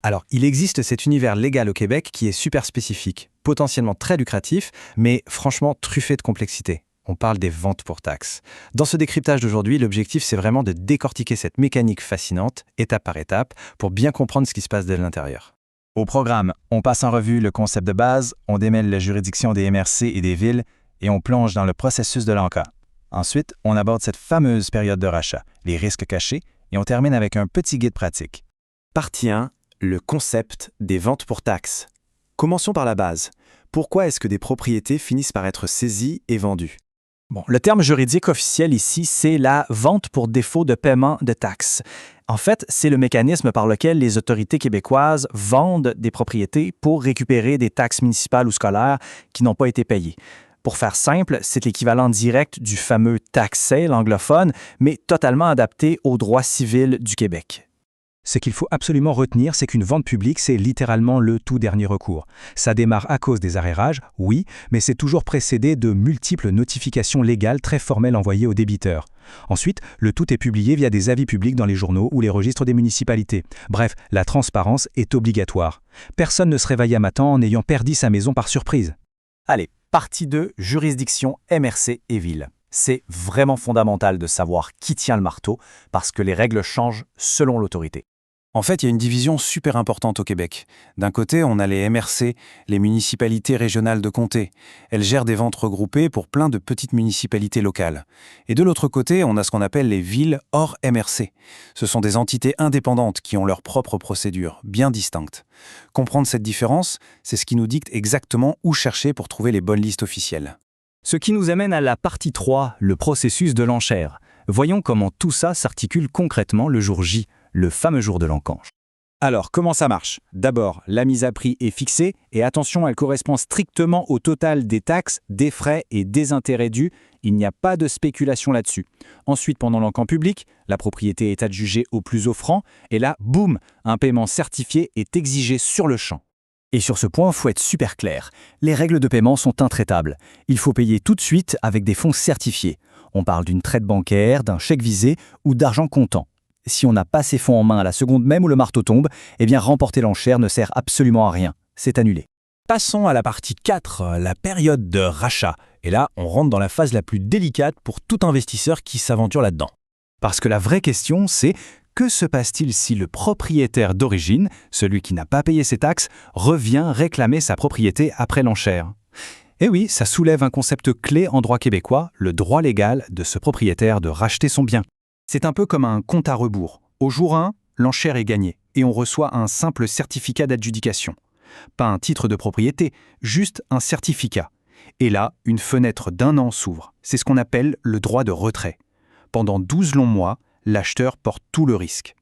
Alors, il existe cet univers légal au Québec qui est super spécifique, potentiellement très lucratif, mais franchement truffé de complexité. On parle des ventes pour taxes. Dans ce décryptage d'aujourd'hui, l'objectif, c'est vraiment de décortiquer cette mécanique fascinante, étape par étape, pour bien comprendre ce qui se passe de l'intérieur. Au programme, on passe en revue le concept de base, on démêle la juridiction des MRC et des villes, et on plonge dans le processus de l'ANCA. Ensuite, on aborde cette fameuse période de rachat, les risques cachés, et on termine avec un petit guide pratique. Partie 1, le concept des ventes pour taxes. Commençons par la base. Pourquoi est-ce que des propriétés finissent par être saisies et vendues? Bon, le terme juridique officiel ici, c'est la vente pour défaut de paiement de taxes. En fait, c'est le mécanisme par lequel les autorités québécoises vendent des propriétés pour récupérer des taxes municipales ou scolaires qui n'ont pas été payées. Pour faire simple, c'est l'équivalent direct du fameux tax sale anglophone, mais totalement adapté au droit civil du Québec. Ce qu'il faut absolument retenir, c'est qu'une vente publique, c'est littéralement le tout dernier recours. Ça démarre à cause des arrérages, oui, mais c'est toujours précédé de multiples notifications légales très formelles envoyées aux débiteurs. Ensuite, le tout est publié via des avis publics dans les journaux ou les registres des municipalités. Bref, la transparence est obligatoire. Personne ne se réveille à matin en ayant perdu sa maison par surprise. Allez, partie 2, juridiction, MRC et ville. C'est vraiment fondamental de savoir qui tient le marteau parce que les règles changent selon l'autorité. En fait, il y a une division super importante au Québec. D'un côté, on a les MRC, les municipalités régionales de comté. Elles gèrent des ventes regroupées pour plein de petites municipalités locales. Et de l'autre côté, on a ce qu'on appelle les villes hors MRC. Ce sont des entités indépendantes qui ont leurs propres procédures, bien distinctes. Comprendre cette différence, c'est ce qui nous dicte exactement où chercher pour trouver les bonnes listes officielles. Ce qui nous amène à la partie 3, le processus de l'enchère. Voyons comment tout ça s'articule concrètement le jour J, le fameux jour de l'encanche. Alors, comment ça marche? D'abord, la mise à prix est fixée et attention, elle correspond strictement au total des taxes, des frais et des intérêts dus. Il n'y a pas de spéculation là-dessus. Ensuite, pendant l'encan public, la propriété est adjugée au plus offrant et là, boum, un paiement certifié est exigé sur le champ. Et sur ce point, il faut être super clair. Les règles de paiement sont intraitables. Il faut payer tout de suite avec des fonds certifiés. On parle d'une traite bancaire, d'un chèque visé ou d'argent comptant. Si on n'a pas ces fonds en main à la seconde même où le marteau tombe, eh bien remporter l'enchère ne sert absolument à rien. C'est annulé. Passons à la partie 4, la période de rachat. Et là, on rentre dans la phase la plus délicate pour tout investisseur qui s'aventure là-dedans. Parce que la vraie question, c'est que se passe-t-il si le propriétaire d'origine, celui qui n'a pas payé ses taxes, revient réclamer sa propriété après l'enchère? Eh oui, ça soulève un concept clé en droit québécois, le droit légal de ce propriétaire de racheter son bien. C'est un peu comme un compte à rebours. Au jour 1, l'enchère est gagnée et on reçoit un simple certificat d'adjudication. Pas un titre de propriété, juste un certificat. Et là, une fenêtre d'1 an s'ouvre. C'est ce qu'on appelle le droit de retrait. Pendant 12 longs mois, l'acheteur porte tout le risque.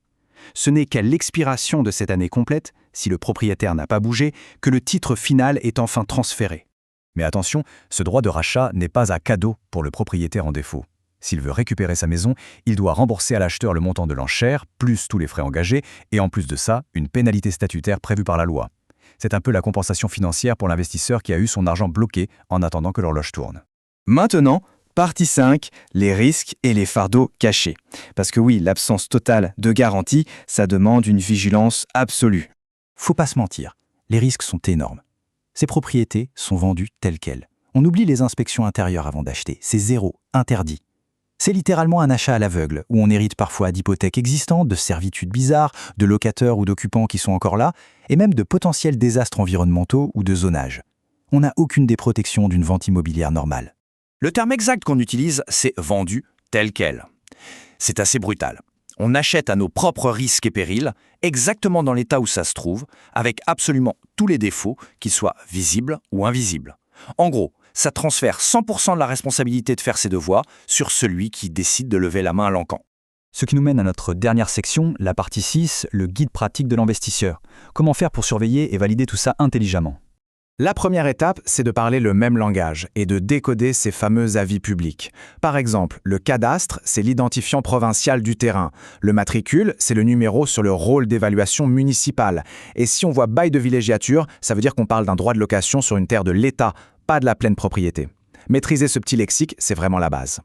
Ce n'est qu'à l'expiration de cette année complète, si le propriétaire n'a pas bougé, que le titre final est enfin transféré. Mais attention, ce droit de rachat n'est pas un cadeau pour le propriétaire en défaut. S'il veut récupérer sa maison, il doit rembourser à l'acheteur le montant de l'enchère, plus tous les frais engagés, et en plus de ça, une pénalité statutaire prévue par la loi. C'est un peu la compensation financière pour l'investisseur qui a eu son argent bloqué en attendant que l'horloge tourne. Maintenant, partie 5, les risques et les fardeaux cachés. Parce que oui, l'absence totale de garantie, ça demande une vigilance absolue. Faut pas se mentir, les risques sont énormes. Ces propriétés sont vendues telles quelles. On oublie les inspections intérieures avant d'acheter, c'est zéro, interdit. C'est littéralement un achat à l'aveugle, où on hérite parfois d'hypothèques existantes, de servitudes bizarres, de locataires ou d'occupants qui sont encore là, et même de potentiels désastres environnementaux ou de zonage. On n'a aucune des protections d'une vente immobilière normale. Le terme exact qu'on utilise, c'est « vendu tel quel ». C'est assez brutal. On achète à nos propres risques et périls, exactement dans l'état où ça se trouve, avec absolument tous les défauts, qu'ils soient visibles ou invisibles. En gros, ça transfère 100% de la responsabilité de faire ses devoirs sur celui qui décide de lever la main à l'encan. Ce qui nous mène à notre dernière section, la partie 6, le guide pratique de l'investisseur. Comment faire pour surveiller et valider tout ça intelligemment? La première étape, c'est de parler le même langage et de décoder ces fameux avis publics. Par exemple, le cadastre, c'est l'identifiant provincial du terrain. Le matricule, c'est le numéro sur le rôle d'évaluation municipale. Et si on voit bail de villégiature, ça veut dire qu'on parle d'un droit de location sur une terre de l'État, pas de la pleine propriété. Maîtriser ce petit lexique, c'est vraiment la base.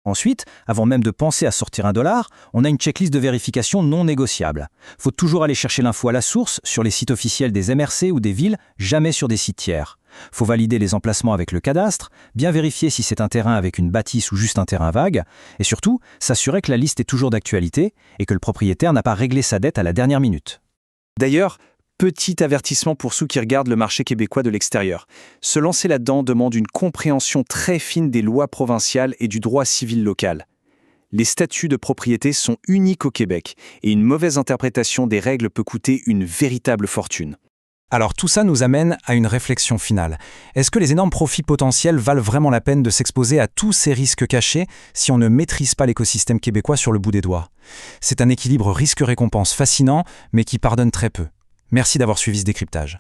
Ensuite, avant même de penser à sortir $1, on a une checklist de vérification non négociable. Faut toujours aller chercher l'info à la source, sur les sites officiels des MRC ou des villes, jamais sur des sites tiers. Faut valider les emplacements avec le cadastre, bien vérifier si c'est un terrain avec une bâtisse ou juste un terrain vague, et surtout, s'assurer que la liste est toujours d'actualité et que le propriétaire n'a pas réglé sa dette à la dernière minute. D'ailleurs, petit avertissement pour ceux qui regardent le marché québécois de l'extérieur. Se lancer là-dedans demande une compréhension très fine des lois provinciales et du droit civil local. Les statuts de propriété sont uniques au Québec et une mauvaise interprétation des règles peut coûter une véritable fortune. Alors tout ça nous amène à une réflexion finale. Est-ce que les énormes profits potentiels valent vraiment la peine de s'exposer à tous ces risques cachés si on ne maîtrise pas l'écosystème québécois sur le bout des doigts? C'est un équilibre risque-récompense fascinant, mais qui pardonne très peu. Merci d'avoir suivi ce décryptage.